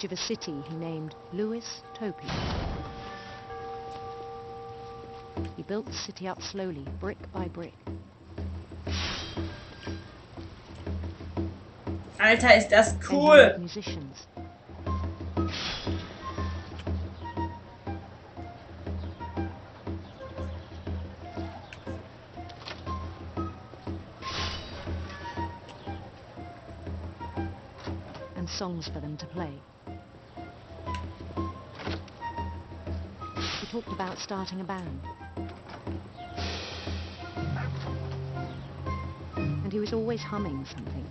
of a city he named Topia. He built the city up slowly, brick by brick. Alter, ist das Then he cool! made musicians. And songs for them to play. He talked about starting a band. And he was always humming something.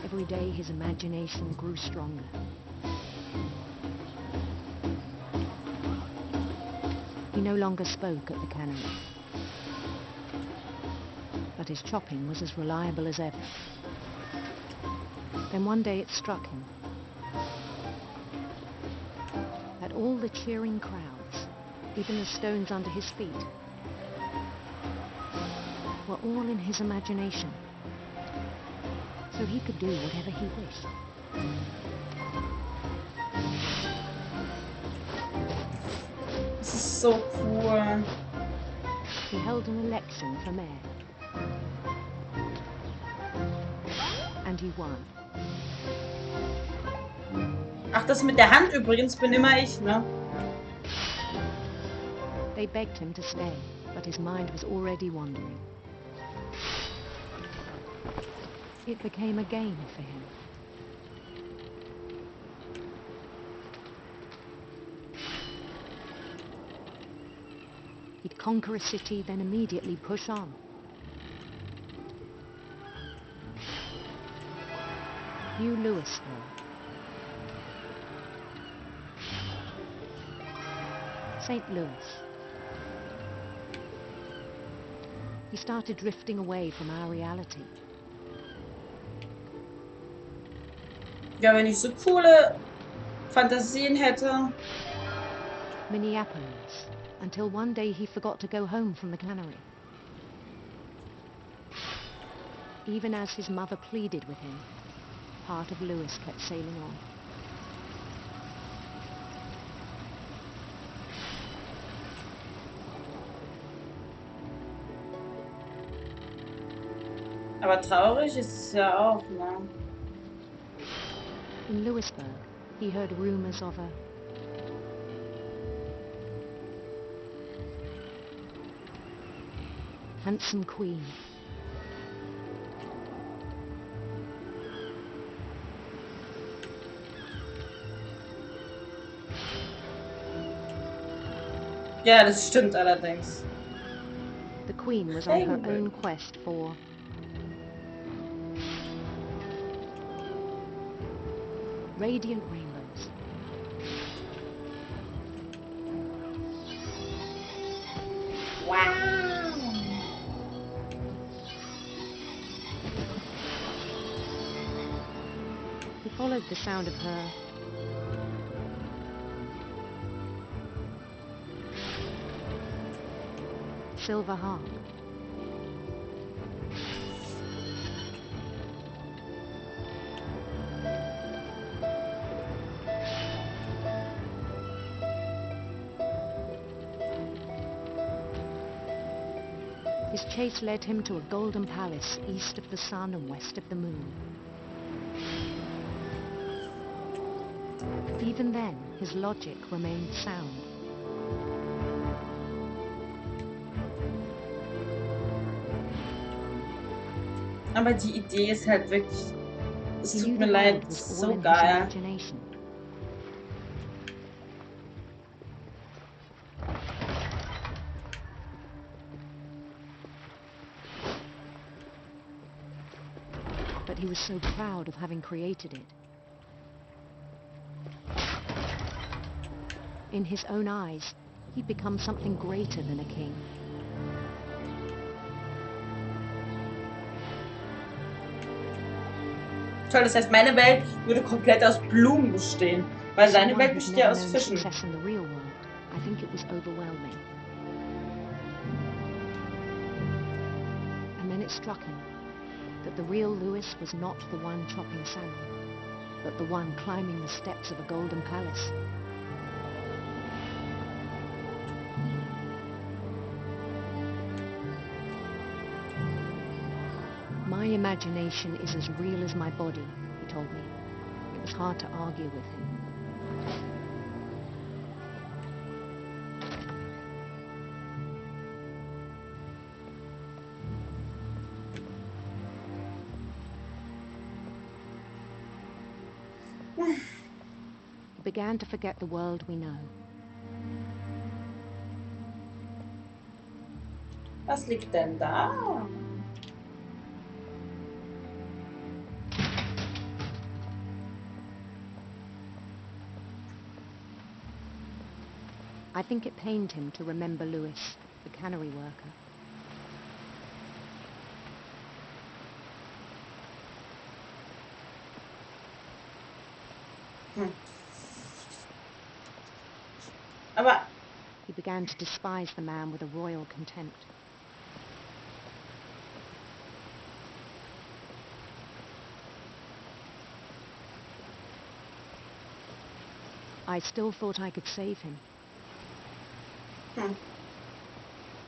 Every day his imagination grew stronger. He no longer spoke at the cannery. But his chopping was as reliable as ever. Then one day it struck him that all the cheering crowds, even the stones under his feet, were all in his imagination. So he could do whatever he wished. Das ist so cool. He held an election for mayor. And he won. Ach, das mit der Hand übrigens bin immer ich, ne? They begged him to stay, but his mind was already wandering. It became a game for him. He'd conquer a city, then immediately push on. New Louisville. St. Louis. He started drifting away from our reality. Ja, wenn ich so coole Fantasien hätte. Minneapolis, until one day he forgot to go home from the cannery. Even as his mother pleaded with him, part of Louis kept sailing on. Aber traurig ist es ja auch, ne? In Louisburg, he heard rumors of a handsome queen. Ja, das stimmt allerdings. The queen was on her own quest for radiant rainbows. Wow! He followed the sound of her silver harp. His chase led him to a golden palace east of the sun and west of the moon. Even then, his logic remained sound. Aber die Idee ist halt wirklich, es He tut knew mir the leid, world es was ist all so in his geil. imagination. But he was so proud of having created it. In his own eyes, he'd become something greater than a king. Toll, das heißt, meine Welt würde komplett aus Blumen bestehen, weil seine Someone Welt who'd besteht ja never aus known Fischen. success in the real world, I think it was overwhelming. And then it struck him that the real Louis was not the one chopping salmon. but the one climbing the steps of a golden palace. My imagination is as real as my body, he told me. It was hard to argue with him. He began to forget the world we know. Was liegt denn da? I think it pained him to remember Louis, the cannery worker. Aber He began to despise the man with a royal contempt. I still thought I could save him.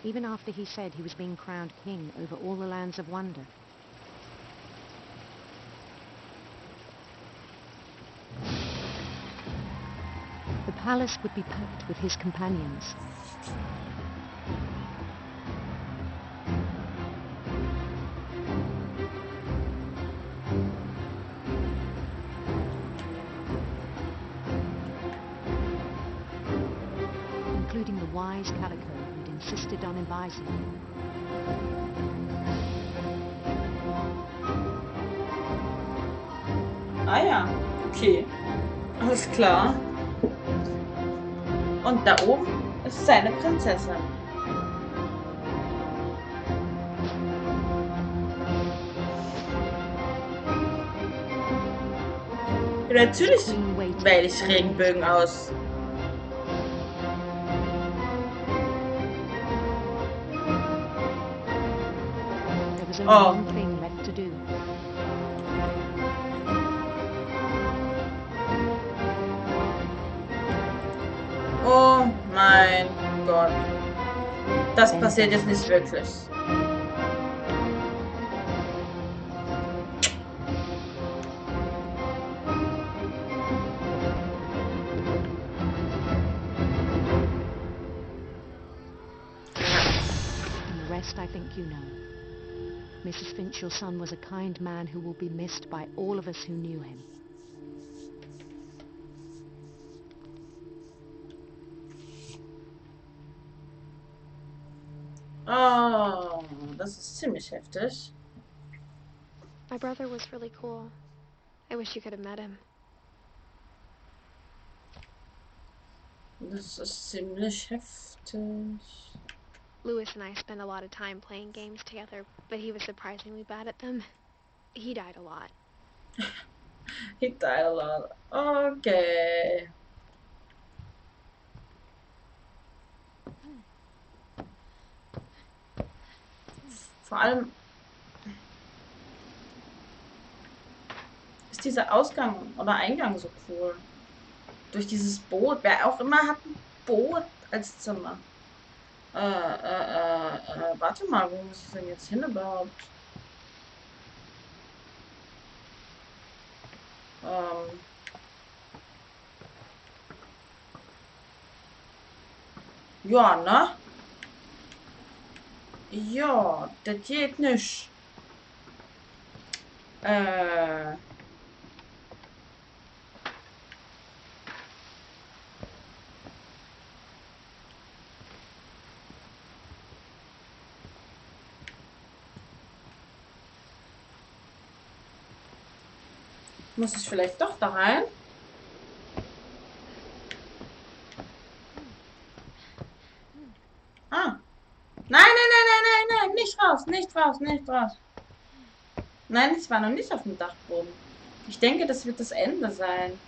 Even after he said he was being crowned king over all the lands of wonder. The palace would be packed with his companions. Including the wise Calico who'd insisted on advising him. Ah ja, okay. Alles klar. Und da oben ist seine Prinzessin. Ja, natürlich wähle ich Regenbögen aus. There was only one thing left to do. Oh mein Gott. Das passiert jetzt nicht wirklich. And the rest I think you know. Mrs. Finch, your son was a kind man who will be missed by all of us who knew him. Oh, das ist ziemlich heftig. My brother was really cool. I wish you could have met him. Das ist ziemlich heftig. Louis and I spent a lot of time playing games together, but he was surprisingly bad at them. He died a lot. He died a lot. Okay. Vor allem ist dieser Ausgang oder Eingang so cool. Durch dieses Boot. Wer auch immer hat ein Boot als Zimmer. Warte mal, wo muss ich denn jetzt hin überhaupt? Ja, ne? Ja, das geht nicht. Muss ich vielleicht doch da rein? Ah. Nein, nein, nein, nein, nein, nein, nicht raus, nicht raus, nicht raus. Nein, ich war noch nicht auf dem Dachboden. Ich denke, das wird das Ende sein.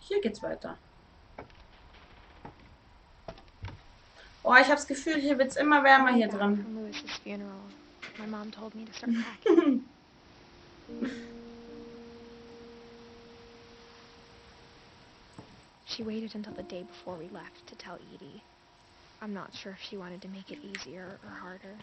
Hier geht's weiter. Oh, ich habe das Gefühl, hier wird's immer wärmer hier Back drin. from Lewis's funeral, my mom told me to start packing. She waited until the day before we left to tell Edie. I'm not sure if she wanted to make it easier or harder.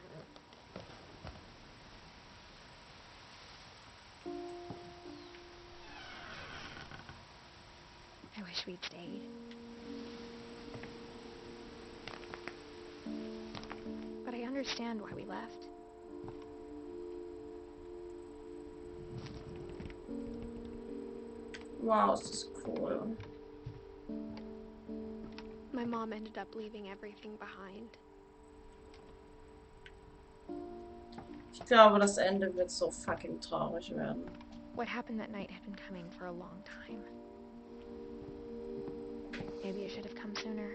I wish we'd stayed. But I understand why we left. Wow, ist das cool. My mom ended up leaving everything behind. Ich glaube, das Ende wird so fucking traurig werden. What happened that night had been coming for a long time. Maybe it should have come sooner.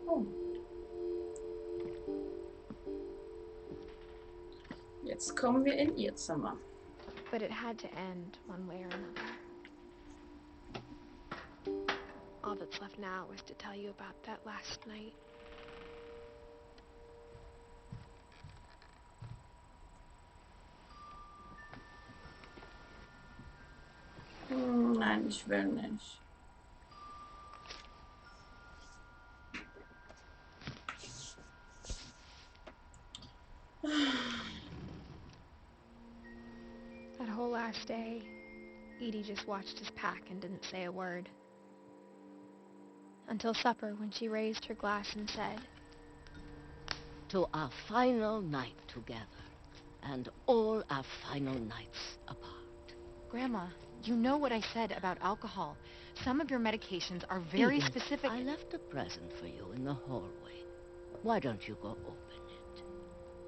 Oh. Jetzt kommen wir in ihr Zimmer. But it had to end one way or another. All that's left now is to tell you about that last night. Nein, ich will nicht. That whole last day, Edie just watched us pack and didn't say a word. Until supper, when she raised her glass and said, To our final night together, and all our final nights apart. Grandma, you know what I said about alcohol. Some of your medications are very Edith, specific. I left a present for you in the hallway. Why don't you go open it?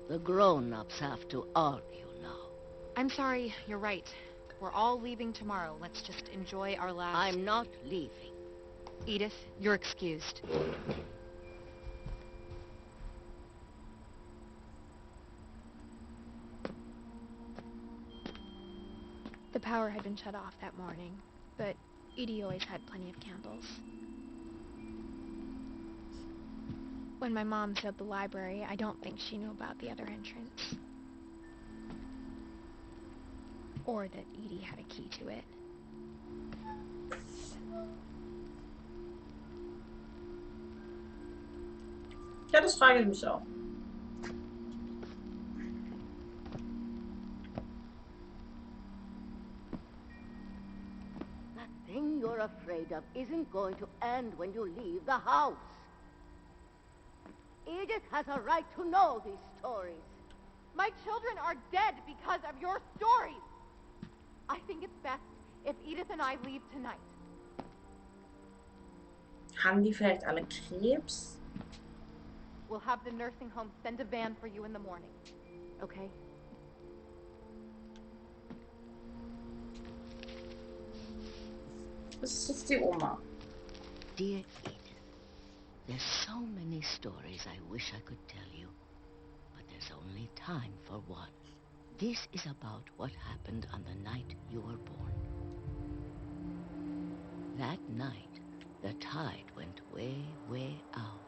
The grown-ups have to argue now. I'm sorry, you're right. We're all leaving tomorrow. Let's just enjoy our last... I'm not leaving. Edith, you're excused. the power had been shut off that morning, but Edie always had plenty of candles. When my mom showed the library, I don't think she knew about the other entrance. Or that Edie had a key to it. Ja, das frage ich mich auch. That thing you're afraid of isn't going to end when you leave the house. Edith has a right to know these stories. My children are dead because of your stories. I think it's best if Edith and I leave tonight. Haben die vielleicht alle Krebs? We'll have the nursing home send a van for you in the morning. Okay? Das ist jetzt die Oma. Dear Edith, there's so many stories I wish I could tell you, but there's only time for one. This is about what happened on the night you were born. That night, the tide went way, way out.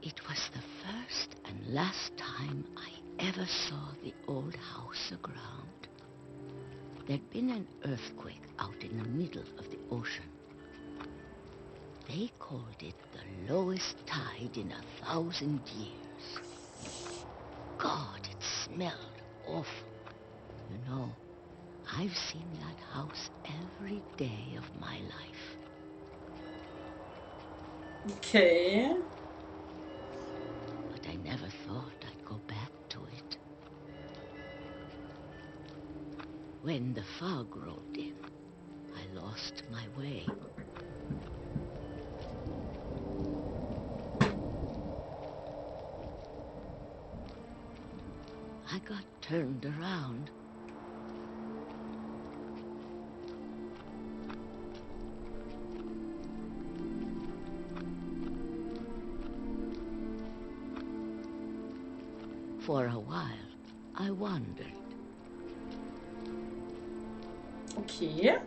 It was the first and last time I ever saw the old house aground. There'd been an earthquake out in the middle of the ocean. They called it the lowest tide in 1,000 years. God, it smelled awful. You know, I've seen that house every day of my life. Okay. But I never thought I'd go back to it. When the fog rolled in, I lost my way. I got turned around. For a while, I wandered. Okay.